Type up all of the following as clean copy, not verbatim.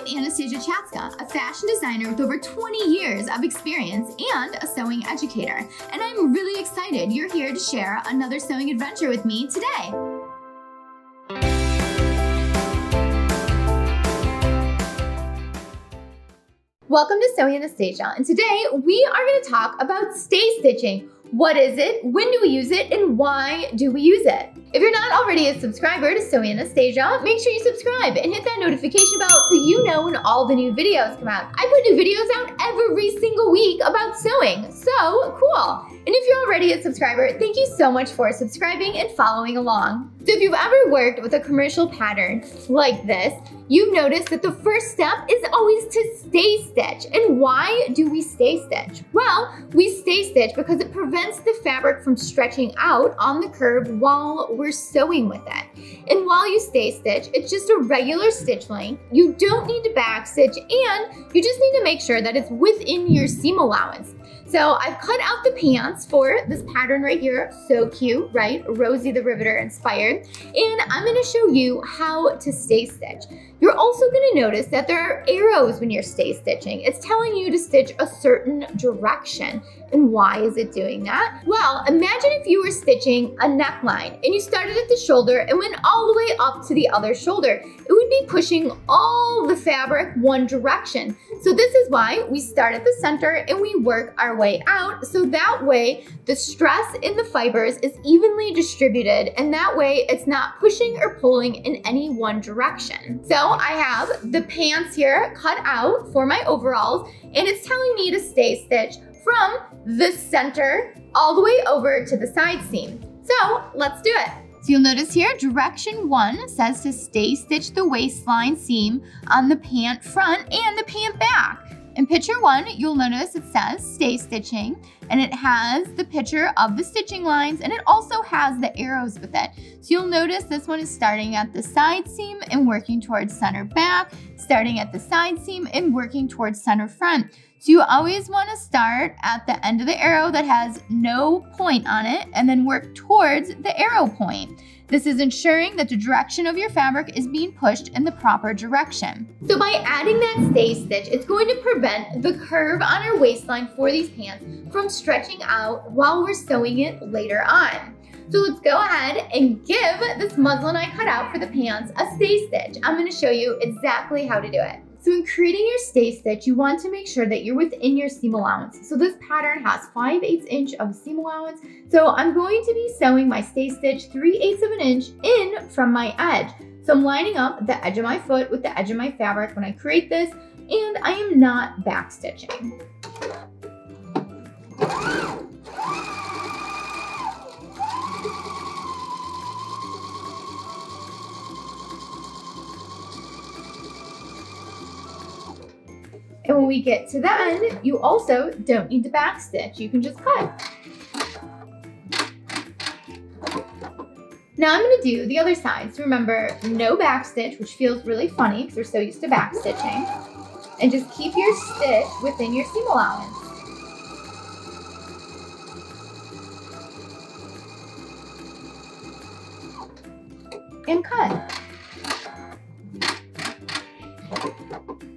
I'm Anastasia Chatzka, a fashion designer with over 20 years of experience and a sewing educator. And I'm really excited you're here to share another sewing adventure with me today. Welcome to Sewing Anastasia, and today we are going to talk about stay stitching. What is it, when do we use it, and why do we use it? If you're not already a subscriber to Sewing Anastasia, make sure you subscribe and hit that notification bell so you know when all the new videos come out. I put new videos out every single week about sewing, so cool. And if you're already a subscriber, thank you so much for subscribing and following along. So if you've ever worked with a commercial pattern like this, you've noticed that the first step is always to stay stitch. And why do we stay stitch? Well, we stay stitch because it prevents the fabric from stretching out on the curve while we're sewing with it. And while you stay stitch, it's just a regular stitch length. You don't need to back stitch, and you just need to make sure that it's within your seam allowance. So I've cut out the pants for this pattern right here. So cute, right? Rosie the Riveter inspired. And I'm gonna show you how to stay stitch. You're also gonna notice that there are arrows when you're stay stitching. It's telling you to stitch a certain direction. And why is it doing that? Well, imagine if you were stitching a neckline and you started at the shoulder and went all the way up to the other shoulder. It would be pushing all the fabric one direction. So this is why we start at the center and we work our way out. So that way the stress in the fibers is evenly distributed, and that way it's not pushing or pulling in any one direction. So I have the pants here cut out for my overalls, and it's telling me to stay stitch from the center all the way over to the side seam. So let's do it. So you'll notice here, direction 1 says to stay stitch the waistline seam on the pant front and the pant back. In picture 1, you'll notice it says stay stitching, and it has the picture of the stitching lines, and it also has the arrows with it. So you'll notice this one is starting at the side seam and working towards center back, starting at the side seam and working towards center front. So you always want to start at the end of the arrow that has no point on it and then work towards the arrow point. This is ensuring that the direction of your fabric is being pushed in the proper direction. So by adding that stay stitch, it's going to prevent the curve on our waistline for these pants from stretching out while we're sewing it later on. So let's go ahead and give this muslin I cut out for the pants a stay stitch. I'm going to show you exactly how to do it. So in creating your stay stitch, you want to make sure that you're within your seam allowance. So this pattern has 5/8 inch of seam allowance. So I'm going to be sewing my stay stitch 3/8 of an inch in from my edge. So I'm lining up the edge of my foot with the edge of my fabric when I create this, and I am not back stitching. And when we get to the end, you also don't need to back stitch. You can just cut. Now I'm gonna do the other side. So remember, no back stitch, which feels really funny because we're so used to back stitching. And just keep your stitch within your seam allowance. And cut.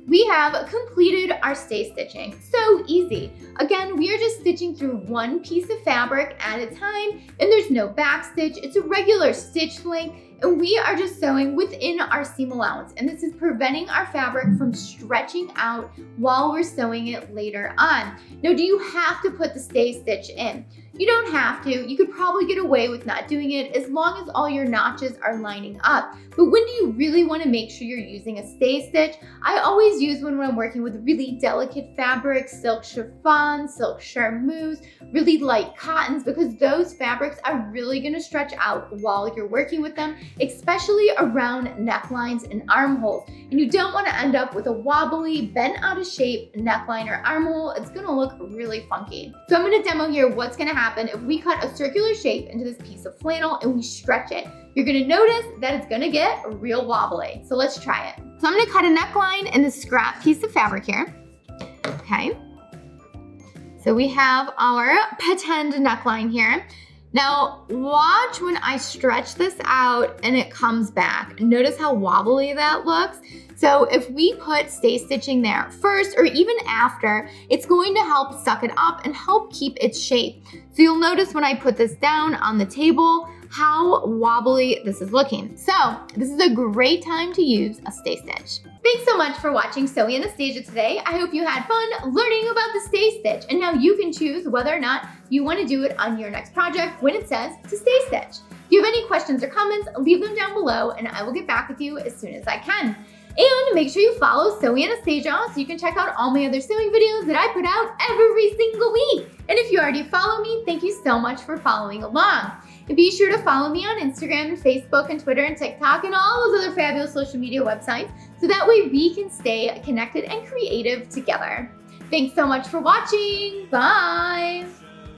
We have completed our stay stitching. So easy. Again, we are just stitching through one piece of fabric at a time, and there's no back stitch. It's a regular stitch length, and we are just sewing within our seam allowance. And this is preventing our fabric from stretching out while we're sewing it later on. Now, do you have to put the stay stitch in? You don't have to. You could probably get away with not doing it as long as all your notches are lining up. But when do you really want to make sure you're using a stay stitch? I always use one when I'm working with really delicate fabrics, silk chiffon, silk charmeuse, really light cottons, because those fabrics are really going to stretch out while you're working with them, especially around necklines and armholes. And you don't want to end up with a wobbly, bent out of shape neckline or armhole. It's going to look really funky. So I'm going to demo here what's going to happen if we cut a circular shape into this piece of flannel and we stretch it. You're gonna notice that it's gonna get real wobbly. So let's try it. So I'm gonna cut a neckline in this scrap piece of fabric here. Okay. So we have our pretend neckline here. Now, watch when I stretch this out and it comes back. Notice how wobbly that looks? So if we put stay stitching there first or even after, it's going to help suck it up and help keep its shape. So you'll notice when I put this down on the table, how wobbly this is looking. So this is a great time to use a stay stitch. Thanks so much for watching Zoe and Anastasia today. I hope you had fun learning about the stay stitch, and now you can choose whether or not you want to do it on your next project when it says to stay stitch. If you have any questions or comments, leave them down below and I will get back with you as soon as I can. And make sure you follow Zoe and Anastasia so you can check out all my other sewing videos that I put out every single week. And if you already follow me, thank you so much for following along. And be sure to follow me on Instagram and Facebook and Twitter and TikTok and all those other fabulous social media websites so that way we can stay connected and creative together. Thanks so much for watching. Bye.